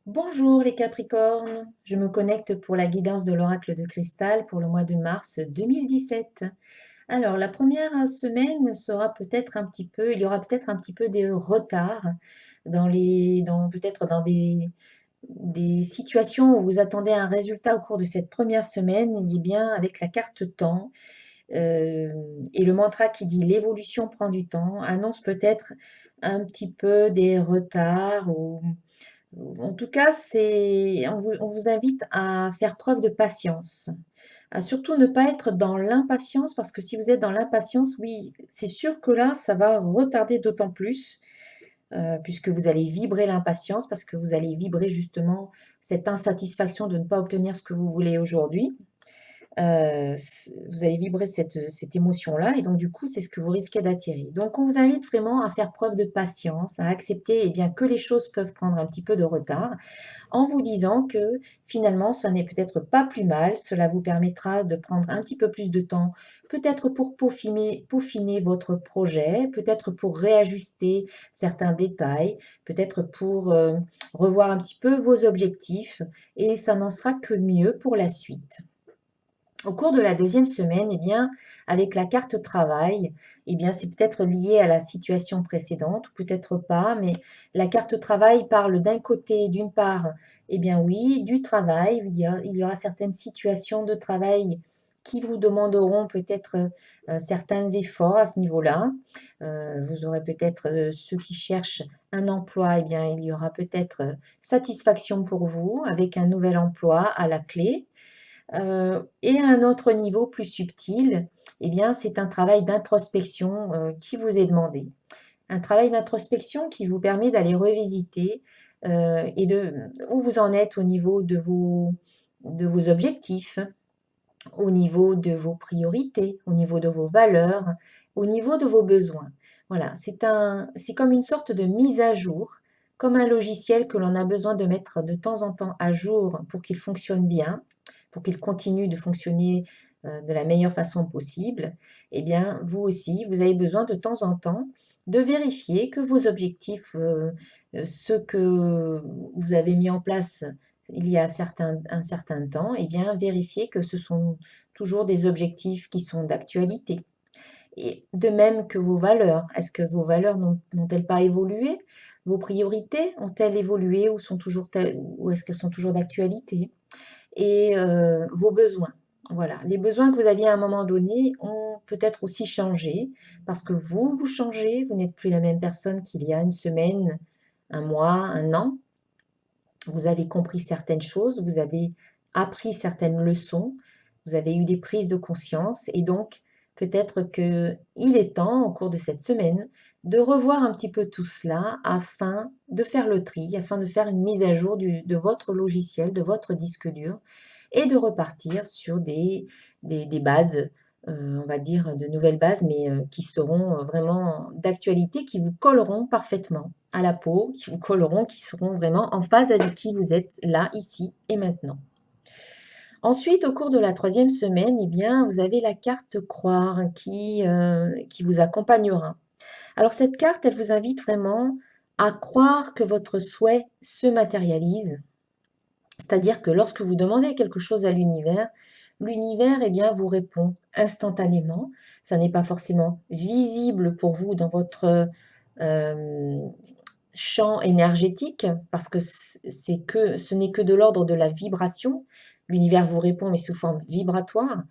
Bonjour les Capricornes, je me connecte pour la guidance de l'oracle de cristal pour le mois de mars 2017. Alors la première semaine sera peut-être un petit peu, il y aura peut-être un petit peu de retard peut-être dans des situations où vous attendez un résultat au cours de cette première semaine, et bien avec la carte temps et le mantra qui dit l'évolution prend du temps annonce peut-être un petit peu des retards ou en tout cas, on vous invite à faire preuve de patience, à surtout ne pas être dans l'impatience, parce que si vous êtes dans l'impatience, oui, c'est sûr que là, ça va retarder d'autant plus, puisque vous allez vibrer l'impatience, parce que vous allez vibrer justement cette insatisfaction de ne pas obtenir ce que vous voulez aujourd'hui. Vous allez vibrer cette émotion-là et donc du coup, c'est ce que vous risquez d'attirer. Donc on vous invite vraiment à faire preuve de patience, à accepter, eh bien, que les choses peuvent prendre un petit peu de retard, en vous disant que finalement, ça n'est peut-être pas plus mal. Cela vous permettra de prendre un petit peu plus de temps, peut-être pour peaufiner votre projet, peut-être pour réajuster certains détails, peut-être pour revoir un petit peu vos objectifs et ça n'en sera que mieux pour la suite. Au cours de la deuxième semaine, eh bien, avec la carte travail, eh bien, c'est peut-être lié à la situation précédente, ou peut-être pas, mais la carte travail parle d'un côté, d'une part, eh bien oui, du travail. Il y aura certaines situations de travail qui vous demanderont peut-être certains efforts à ce niveau-là. Vous aurez peut-être ceux qui cherchent un emploi, eh bien, il y aura peut-être satisfaction pour vous avec un nouvel emploi à la clé. Et à un autre niveau plus subtil, eh bien, c'est un travail d'introspection, qui vous est demandé. Un travail d'introspection qui vous permet d'aller revisiter, et de où vous en êtes au niveau de vos objectifs, au niveau de vos priorités, au niveau de vos valeurs, au niveau de vos besoins. Voilà, c'est comme une sorte de mise à jour, comme un logiciel que l'on a besoin de mettre de temps en temps à jour pour qu'il fonctionne bien, pour qu'il continue de fonctionner de la meilleure façon possible. Eh bien, vous aussi, vous avez besoin de temps en temps de vérifier que vos objectifs, ceux que vous avez mis en place il y a un certain temps, eh bien, vérifiez que ce sont toujours des objectifs qui sont d'actualité. Et de même que vos valeurs. Est-ce que vos valeurs n'ont-elles pas évolué? Vos priorités ont-elles évolué ou est-ce qu'elles sont toujours d'actualité? Et vos besoins. Voilà, les besoins que vous aviez à un moment donné ont peut-être aussi changé parce que vous changez, vous n'êtes plus la même personne qu'il y a une semaine, un mois, un an. Vous avez compris certaines choses, vous avez appris certaines leçons, vous avez eu des prises de conscience et donc peut-être qu'il est temps, au cours de cette semaine, de revoir un petit peu tout cela afin de faire le tri, afin de faire une mise à jour de votre logiciel, de votre disque dur et de repartir sur des bases, on va dire de nouvelles bases, mais qui seront vraiment d'actualité, qui vous colleront parfaitement à la peau, qui vous colleront, qui seront vraiment en phase avec qui vous êtes là, ici et maintenant. Ensuite, au cours de la troisième semaine, eh bien, vous avez la carte croire qui vous accompagnera. Alors cette carte, elle vous invite vraiment à croire que votre souhait se matérialise, c'est-à-dire que lorsque vous demandez quelque chose à l'univers, l'univers, eh bien, vous répond instantanément. Ça n'est pas forcément visible pour vous dans votre champ énergétique, parce que ce n'est que de l'ordre de la vibration. L'univers vous répond, mais sous forme vibratoire.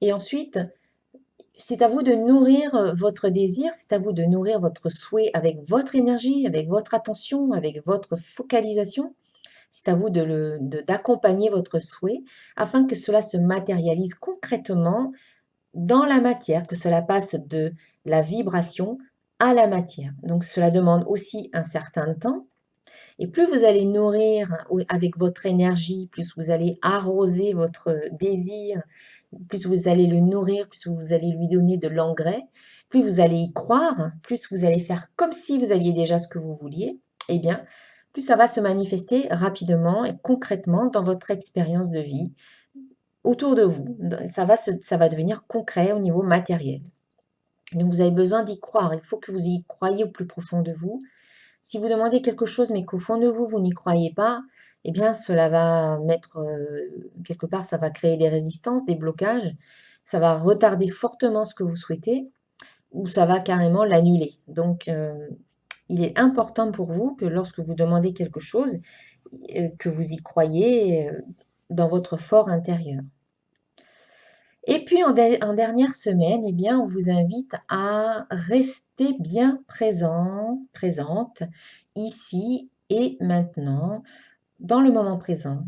Et ensuite, c'est à vous de nourrir votre désir, c'est à vous de nourrir votre souhait avec votre énergie, avec votre attention, avec votre focalisation. C'est à vous d'accompagner votre souhait afin que cela se matérialise concrètement dans la matière, que cela passe de la vibration à la matière. Donc cela demande aussi un certain temps. Et plus vous allez nourrir avec votre énergie, plus vous allez arroser votre désir, plus vous allez le nourrir, plus vous allez lui donner de l'engrais, plus vous allez y croire, plus vous allez faire comme si vous aviez déjà ce que vous vouliez, eh bien, plus ça va se manifester rapidement et concrètement dans votre expérience de vie autour de vous. Ça va devenir concret au niveau matériel. Donc vous avez besoin d'y croire, il faut que vous y croyiez au plus profond de vous. Si vous demandez quelque chose, mais qu'au fond de vous, vous n'y croyez pas, eh bien, cela va mettre, quelque part, ça va créer des résistances, des blocages, ça va retarder fortement ce que vous souhaitez ou ça va carrément l'annuler. Donc, il est important pour vous que lorsque vous demandez quelque chose, que vous y croyez, dans votre fort intérieur. Et puis en dernière semaine, eh bien, on vous invite à rester bien présent, présente, ici et maintenant, dans le moment présent.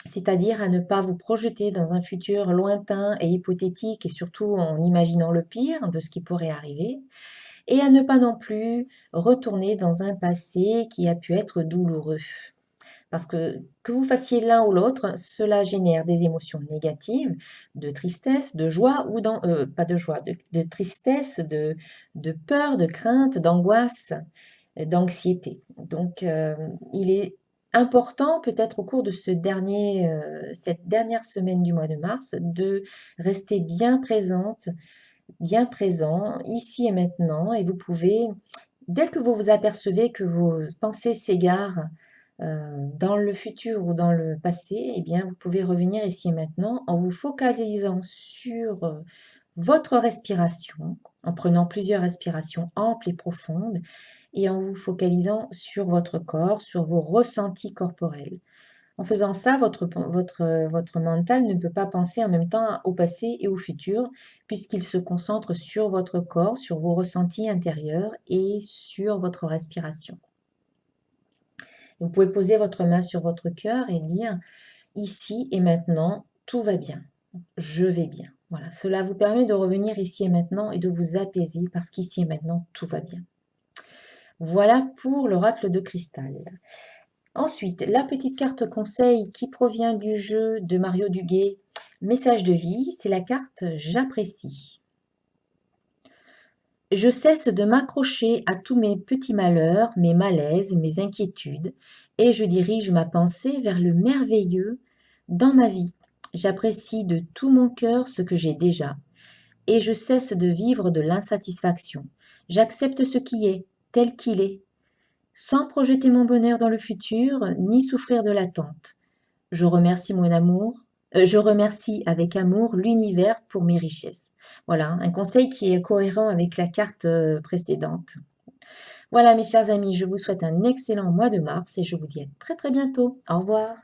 C'est-à-dire à ne pas vous projeter dans un futur lointain et hypothétique et surtout en imaginant le pire de ce qui pourrait arriver et à ne pas non plus retourner dans un passé qui a pu être douloureux. Parce que vous fassiez l'un ou l'autre, cela génère des émotions négatives, de tristesse, de joie ou pas de joie, de tristesse, de peur, de crainte, d'angoisse, d'anxiété. Donc, il est important peut-être au cours de cette dernière semaine du mois de mars, de rester bien présente, bien présent, ici et maintenant, et vous pouvez, dès que vous vous apercevez que vos pensées s'égarent, dans le futur ou dans le passé, eh bien, vous pouvez revenir ici et maintenant en vous focalisant sur, votre respiration, en prenant plusieurs respirations amples et profondes et en vous focalisant sur votre corps, sur vos ressentis corporels. En faisant ça, votre mental ne peut pas penser en même temps au passé et au futur, puisqu'il se concentre sur votre corps, sur vos ressentis intérieurs et sur votre respiration. Vous pouvez poser votre main sur votre cœur et dire: «Ici et maintenant, tout va bien, je vais bien». Voilà, cela vous permet de revenir ici et maintenant et de vous apaiser parce qu'ici et maintenant, tout va bien. Voilà pour l'oracle de cristal. Ensuite, la petite carte conseil qui provient du jeu de Mario Duguay, Message de vie, c'est la carte «J'apprécie». Je cesse de m'accrocher à tous mes petits malheurs, mes malaises, mes inquiétudes, et je dirige ma pensée vers le merveilleux dans ma vie. J'apprécie de tout mon cœur ce que j'ai déjà, et je cesse de vivre de l'insatisfaction. J'accepte ce qui est, tel qu'il est, sans projeter mon bonheur dans le futur, ni souffrir de l'attente. Je remercie avec amour l'univers pour mes richesses. Voilà, un conseil qui est cohérent avec la carte précédente. Voilà mes chers amis, je vous souhaite un excellent mois de mars et je vous dis à très très bientôt. Au revoir.